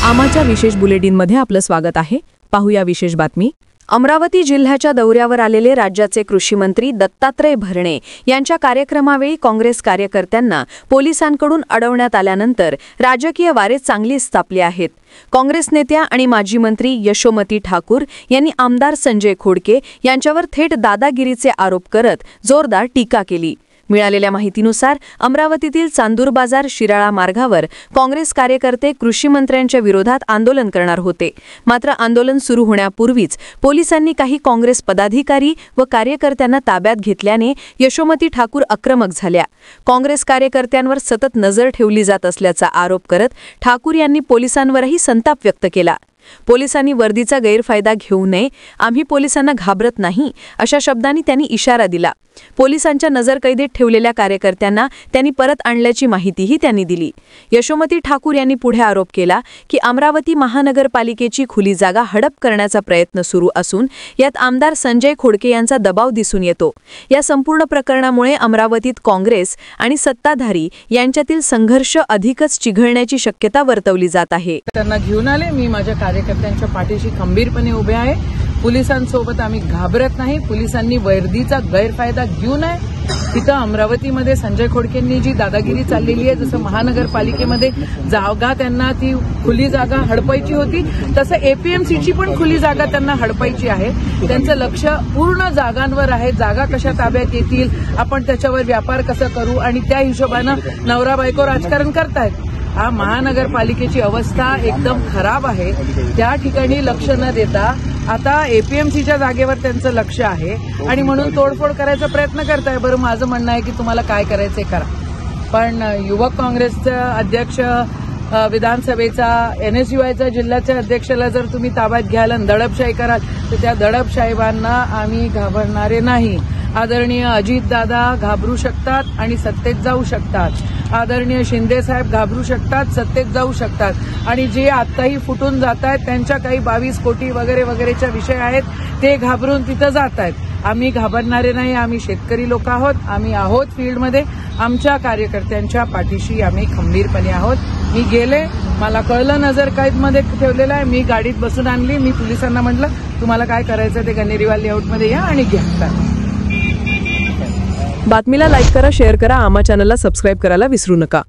आमाच्या विशेष बुलेटिनमध्ये आपलं स्वागत आहे। पाहूया विशेष बातमी। अमरावती जिल्ह्याच्या दौऱ्यावर आलेले राज्याचे कृषी मंत्री दत्तात्रय भरणे यांच्या कार्यक्रमावेळी काँग्रेस कार्यकर्त्यांना पोलिसांकडून अडवण्यात आल्यानंतर राजकीय वारे चांगलीच तापले आहेत। काँग्रेस नेत्या आणि माजी मंत्री यशोमती ठाकूर यांनी आमदार संजय खोडके यांच्यावर थेट दादागिरीचे आरोप करत जोरदार टीका केली। मिळालेल्या माहितीनुसार अमरावतीतील चांदूर बाजार शिराळा मार्गावर काँग्रेस कार्यकर्ते कृषी मंत्र्यांच्या विरोधात आंदोलन करणार होते। मात्र आंदोलन सुरू होण्यापूर्वीच पोलिसांनी काही काँग्रेस पदाधिकारी व कार्यकर्त्यांना ताब्यात घेतल्याने यशोमती ठाकूर आक्रमक झाल्या। काँग्रेस कार्यकर्त्यांवर सतत नजर ठेवली जात असल्याचा आरोप करत ठाकूर यांनी पोलिसांवरही संताप व्यक्त केला। पोलिसांनी वर्दीचा गैरफायदा घेऊ नये, आम्ही पोलिसांना घाबरत नाही अशा शब्दांनी त्यांनी इशारा दिला। पोलिसांच्या नजरकैदेत ठेवलेल्या कार्यकर्त्यांना त्यांनी परत आणल्याची माहितीही त्यांनी दिली। यशोमती ठाकूर यांनी पुढे आरोप केला की अमरावती महानगरपालिकेची खुली जागा हडप करण्याचा प्रयत्न सुरू असून यात आमदार संजय खोडके यांचा दबाव दिसून येतो। या संपूर्ण प्रकरणामुळे अमरावतीत काँग्रेस आणि सत्ताधारी यांच्यातील संघर्ष अधिकच चिघळण्याची शक्यता वर्तवली जात आहे। त्यांना घेऊन आले, मी माझ्या कार्यकर्त्यांच्या पाठीशी खंबीरपणे उभे आहे। पोलिसांसोबत आम्ही घाबरत नाही। पोलिसांनी वर्दीचा गैरफायदा घेऊ नये। तिथं अमरावतीमध्ये संजय खोडकेंनी जी दादागिरी चाललेली आहे, जसं महानगरपालिकेमध्ये जागा त्यांना ती खुली जागा हडपायची होती, तसं एपीएमसीची पण खुली जागा त्यांना हडपायची आहे। त्यांचं लक्ष पूर्ण जागांवर आहे। जागा कशा ताब्यात येतील, आपण त्याच्यावर व्यापार कसा करू आणि त्या हिशोबानं नवरा बायको राजकारण करतायत। हा महानगरपालिकेची अवस्था एकदम खराब आहे। त्या ठिकाणी लक्ष न देता आता एपीएमसीच्या जागेवर त्यांचं लक्ष आहे आणि म्हणून तोडफोड करायचा प्रयत्न करताय। बरं, माझं म्हणणं आहे की तुम्हाला काय करायचंय करा, पण युवक काँग्रेसचा अध्यक्ष, विधानसभेचा, NSUIचा जिल्ह्याच्या अध्यक्षाला जर तुम्ही ताब्यात घ्याल आणि दडपशाही कराल तर त्या दडपशाहीबांना आम्ही घाबरणारे नाही। आदरणीय अजितदादा घाबरू शकतात आणि सत्तेत जाऊ शकतात। आदरणीय शिंदे साहेब घाबरू शकतात, सत्तेत जाऊ शकतात आणि जे आत्ताही फुटून जात आहेत त्यांच्या काही 22 कोटी वगैरे वगैरेच्या विषय आहेत, ते घाबरून तिथं जात आहेत। आम्ही घाबरणारे नाही। आम्ही शेतकरी लोक आहोत, आम्ही आहोत फील्डमध्ये, आमच्या कार्यकर्त्यांच्या पाठीशी आम्ही खंबीरपणे आहोत। मी गेले, मला कळलं नजरकैदमध्ये ठेवलेलं आहे, मी गाडीत बसून आणली। मी पोलिसांना म्हटलं तुम्हाला काय करायचं ते गणेरीवाल लेआउटमध्ये या आणि घ्या। बातमीला लाईक करा, शेअर करा, आमा चॅनलला सबस्क्राईब करायला विसरू नका।